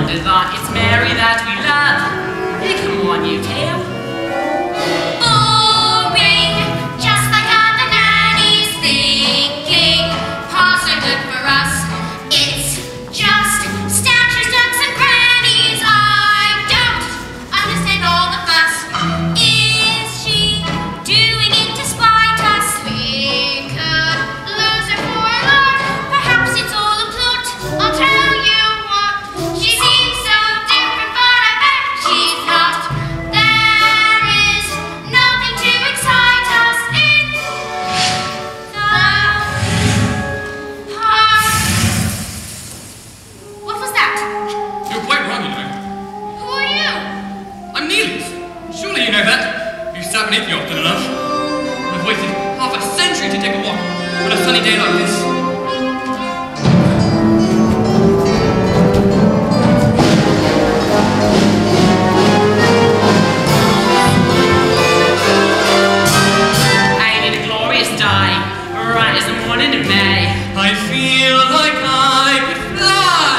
wonder that it's Mary that we love. Hey, come on, you two. Boring, just like other nannies thinking. Pa's are good for us. It's just statues, ducks, and grannies. I don't understand all the fuss. Is she doing it to spite us? We could lose her for a lot. Perhaps it's all a plot. I'll tell you what. She seems so different, but I bet she's not. There is nothing to excite us in the heart. What was that? You're quite wrong, you know. Who are you? I'm Niels. Surely you know that. You sat beneath me often enough. I've waited half a century to take a walk on a sunny day like this. I need a glorious day, right as the morning of May. I feel like I could fly.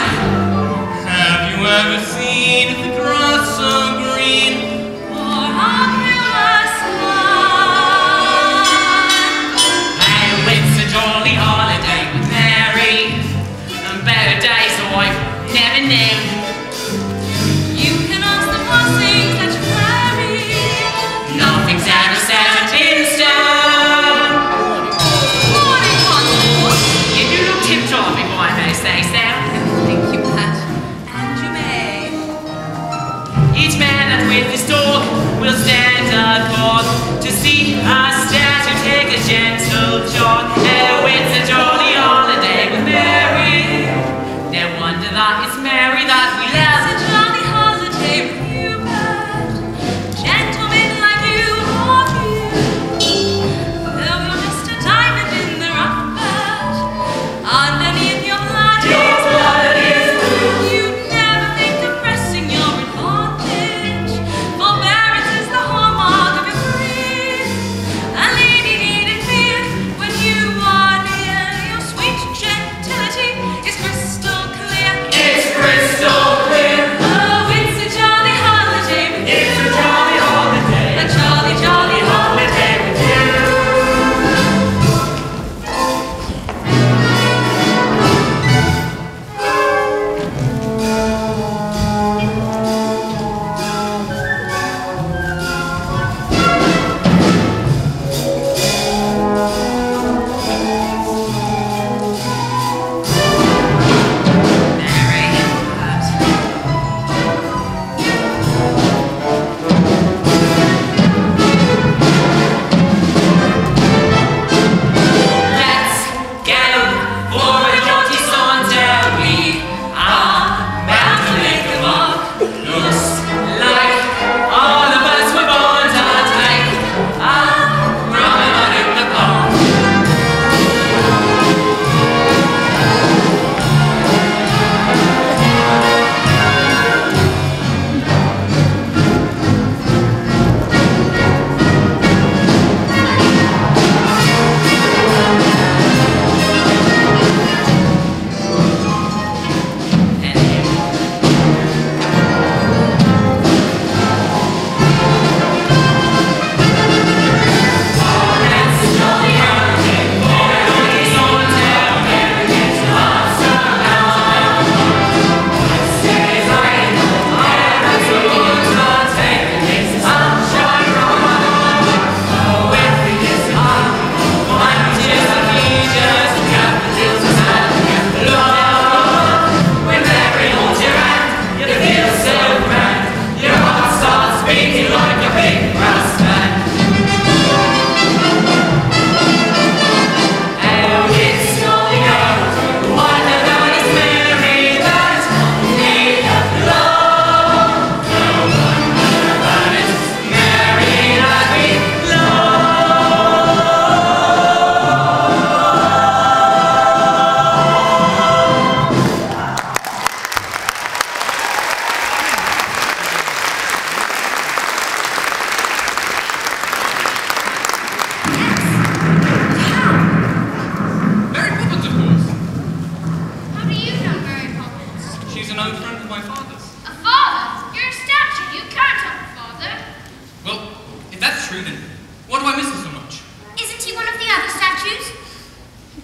Have you ever seen the grass so green? Or under the sun? Oh, it's a jolly holiday with Mary. And better days I've never known. You can ask the blessings that you carry. Nothing's ever set in stone. Morning, Constable. You do look tip-top, if I may say so. Thank you, Pat. And you may. Each man that with his dog will stand agog to see a statue take a gentle jog. Oh, it's a jolly holiday with Mary. No wonder that it's Mary that we It's a love. jolly holiday with you, Pat. Gentlemen like you are few. Though you're just a diamond in the rough, Pat. Underneath your blood is blue. You'd never think of pressing your advantage. Forbearance is the hallmark of your career. A lady needn't fear when you are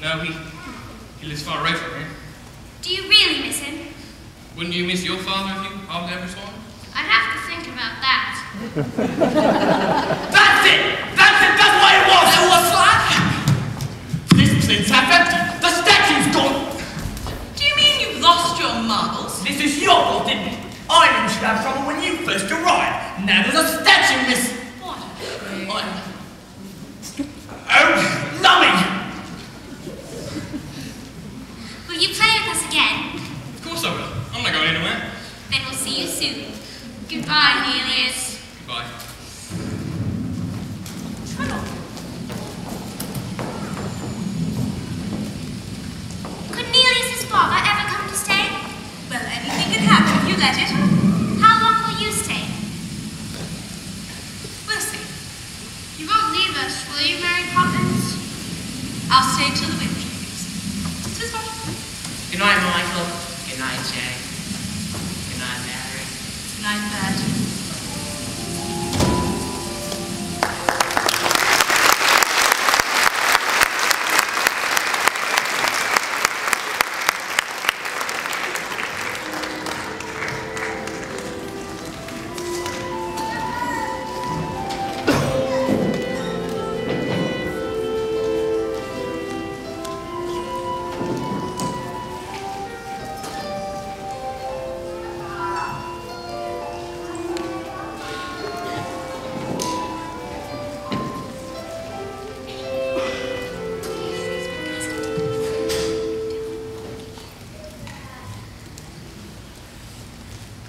No, he lives far away from here. Do you really miss him? Wouldn't you miss your father if you hardly ever saw him? I'd have to think about that. That's it! That's it! That's what it was! It was what? This place's half empty. The statue's gone. Do you mean you've lost your marbles? This is your fault, didn't it? I knew she'd have trouble when you first arrived. Now there's a statue, miss. What a shame. Oh, lummy! Will you play with us again? Of course I will. I'm not going anywhere. Then we'll see you soon. Goodbye, Nelius. Goodbye. Could Nelius's father ever come to stay? Well, anything can happen if you let it. How long will you stay? We'll see. You won't leave us, will you, Mary Poppins? I'll stay till the wind changes. Tis what? Good night, Michael. Good night, Jane. Good night, Mary. Good night, Bert.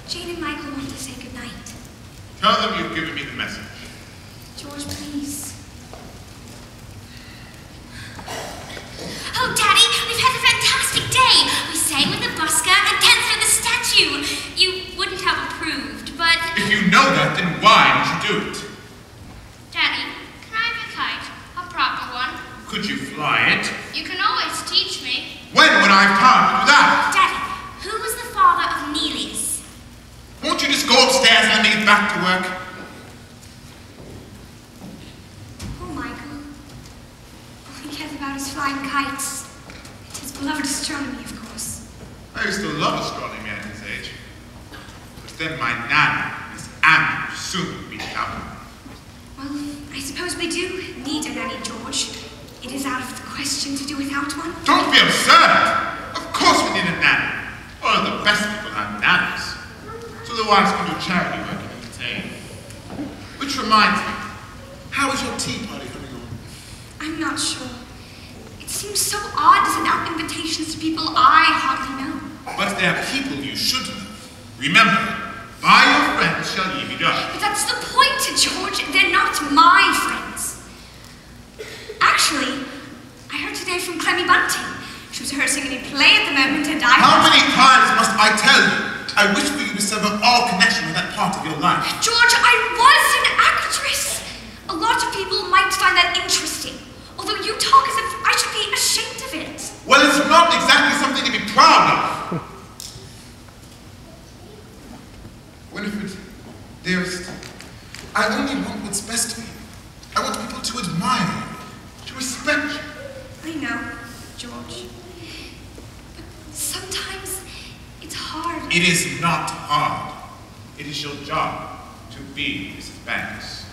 Jane and Michael want to say goodnight. Tell them you've given me the message. George, please. Oh, Daddy, we've had a fantastic day. We sang with the busker and danced with the statue. You wouldn't have approved, but... If you know that, then why did you do it? Daddy, can I have a kite? A proper one? Could you fly it? You can always teach me. When would I have time to do that? Daddy, who was the father of Nelius? Won't you just go upstairs and let me get back to work? Poor Michael. All he cares about is flying kites. It's his beloved astronomy, of course. I used to love astronomy at his age. But then my nana, Miss Anne, soon beat it out. Well, I suppose we do need a nanny, George. It is out of the question to do without one. Don't be absurd! Of course we need a nanny. All of the best people have nannies. So the wives can do charity work and entertain. Which reminds me, how is your tea party coming on? I'm not sure. It seems so odd to send out invitations to people I hardly know. But they are people you should know. Remember, by your friends shall ye be judged. But that's the point, George. They're not my friends. Actually, I heard today from Clemmy Bunting. She was rehearsing a new play at the moment, and How many times must I tell you? I wish for you to sever all connection with that part of your life. George, I was an actress. A lot of people might find that interesting. Although you talk as if I should be ashamed of it. Well, it's not exactly something to be proud of. Winifred, dearest, I only want what's best for you. I want people to admire you, to respect you. I know, George. But sometimes it's hard. It is not hard. It is your job to be Mrs. Banks.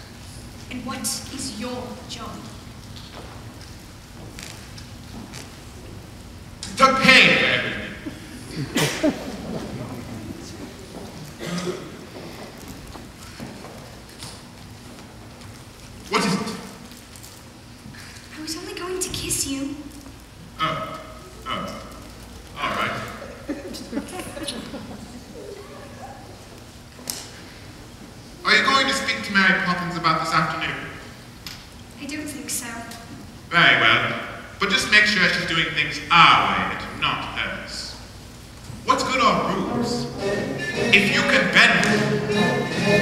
And what is your job? To pay for everything. What is it? I was only going to kiss you. Oh. All right. Are you going to speak to Mary Poppins about this afternoon? I don't think so. Very well. But just make sure she's doing things our way and not hers. What's good are rules? If you can bend them,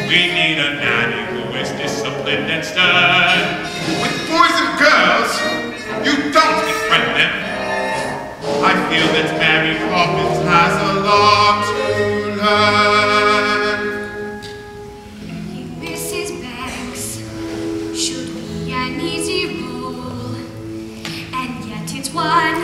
we need a nanny who is disciplined and stern. With boys and girls, you don't befriend them. I feel that Mary Poppins has a lot to learn. Mrs. Banks should be an easy role, and yet it's one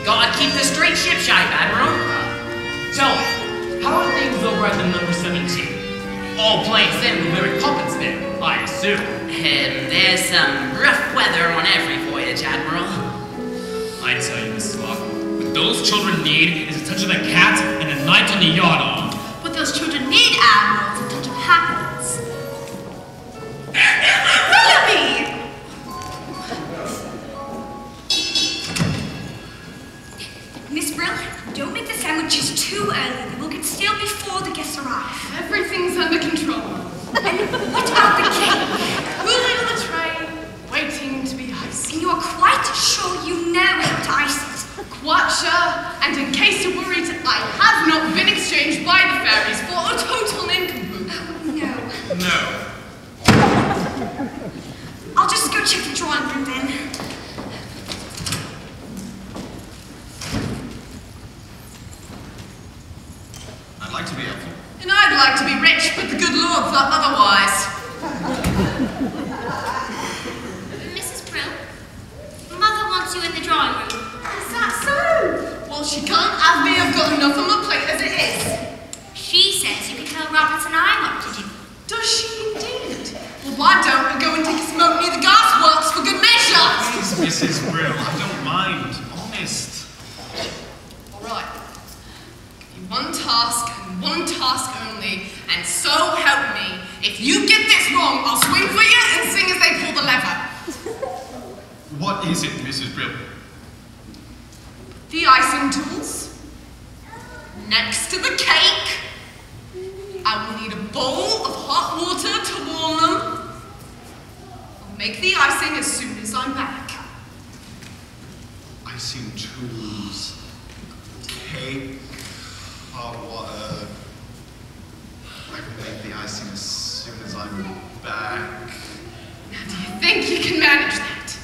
Gotta keep the straight ship shape, Admiral. Tell me, how are things over at the number 17? All plain sailing with Mary Poppins there, I assume. There's some rough weather on every voyage, Admiral. I tell you, Mrs. Locke, what those children need is a touch of the cat and a night on the yacht on. What those children need, Admiral, is a touch of happiness. Willoughby! Miss Brill, don't make the sandwiches too early. They will get stale before the guests arrive. Everything's under control. And what about the cake? Cooling on the tray, waiting to be iced. And you are quite sure you know how to ice it? Quite sure, and in case you're worried, I have not been exchanged by the fairies for a total nincompoop. No. No. I'll just go check the drawing room then. I'd like to be helpful. And I'd like to be rich, but the good Lord thought otherwise. Mrs. Brill, Mother wants you in the drawing room. Is that so? Well, she can't have me. I've got enough on my plate as it is. She says you can tell Roberts and I what to do. Does she indeed? Well, why don't we go and take a smoke near the gasworks for good measure? Please, Mrs. Brill, I don't mind. Honest. All right. Give you one task and one task only, and so help me. If you get this wrong, I'll swing for you and sing as they pull the lever. What is it, Mrs. Brill? The icing tools. Next to the cake, I will need a bowl of hot water to warm them. I'll make the icing as soon as I'm back. Icing tools. Cake. Hot water. I can make the icing as soon as I'm back. Now, do you think you can manage that?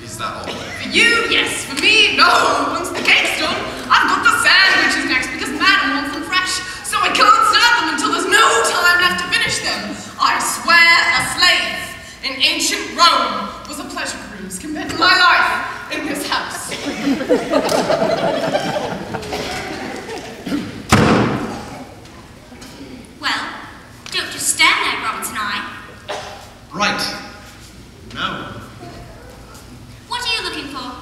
Is that all? For you, yes. For me, no. Once the cake's done, I've got the sandwiches next because Madam wants them fresh. So I can't serve them until there's no time left to finish them. I swear a slave in ancient Rome was a pleasure cruise compared to my life in this house. Well, don't just stand there, Roberts and I. Right. No. What are you looking for?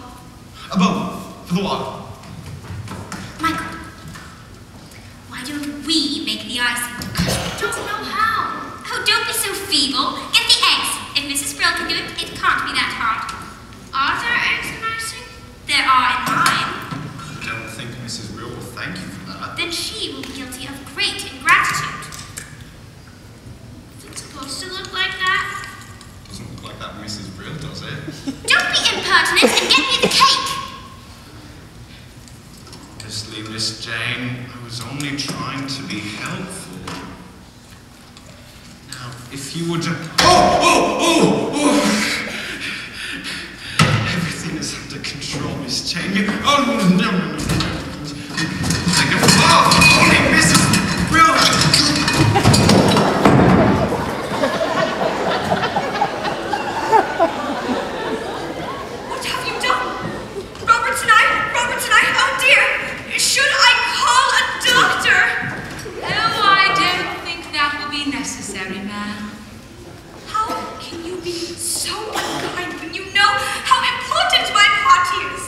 A bowl. For the water. Michael, why don't we make the icing? I don't know how. Oh, don't be so feeble. Get the eggs. If Mrs. Brill can do it, it can't be that hard. Are there eggs in icing? There are in mine. I don't think Mrs. Brill will thank you for that. Then she will be guilty of great ingratitude. Is it supposed to look like that? Doesn't look like that Mrs. Brill, does it? Don't be impertinent and get me the cake. Honestly, Miss Jane, I was only trying to be helpful. Now, if you would just... Everything is under control, Miss Jane. You... Oh, no. Take a... Oh, only Mrs. Brill. What have you done? Roberts and I, oh dear. Should I call a doctor? Oh, I don't think that will be necessary, ma'am. How can you be so kind when you know how important my party is?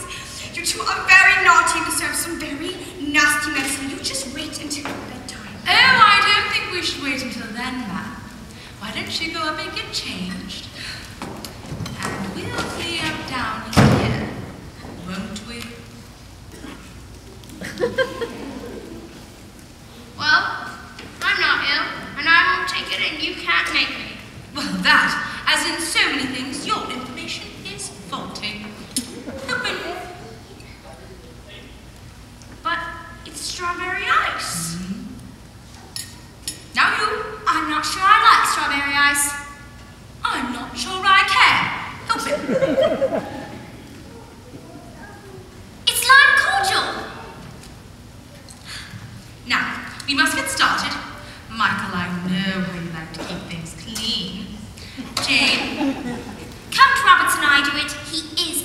You two are very naughty and deserve some very nasty medicine. You just wait until bedtime. Oh, I don't think we should wait until then, ma'am. Why don't you go up and get changed? And we'll be up down here, won't we? Well, I'm not ill, and I won't take it, and you can't make me. Well, that, as in so many things, your information is faulty. But it's strawberry ice. Now you, I'm not sure I like strawberry ice. I'm not sure I care. Help it. It's lime cordial. Now, we must get started. Michael, I know how you like to keep things clean. Jane, Count Roberts and I do it. He is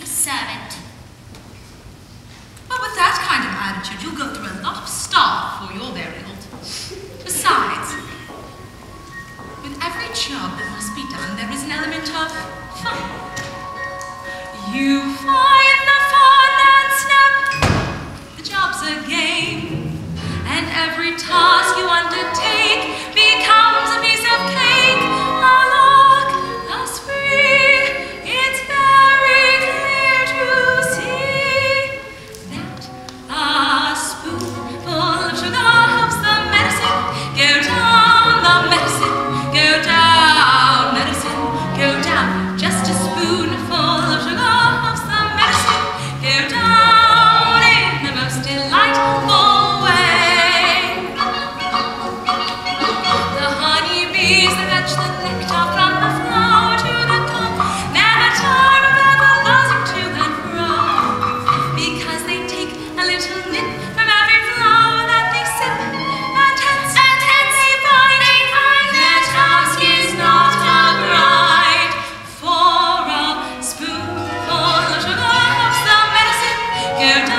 You find the fun and snap. The job's a game, and every task you undertake becomes a piece of cake. A lark, a spree, it's very clear to see that a spoonful of sugar helps the medicine go down, the medicine go down, medicine go down. Just a spoonful of sugar helps the medicine go down in the most delightful way. The honeybees that fetch the nectar from the flower to the cup never tire of ever buzzing to and fro, because they take a little nip from every flower that they sip, and hence they find their task is not a grind. For a spoonful of sugar helps the medicine go down.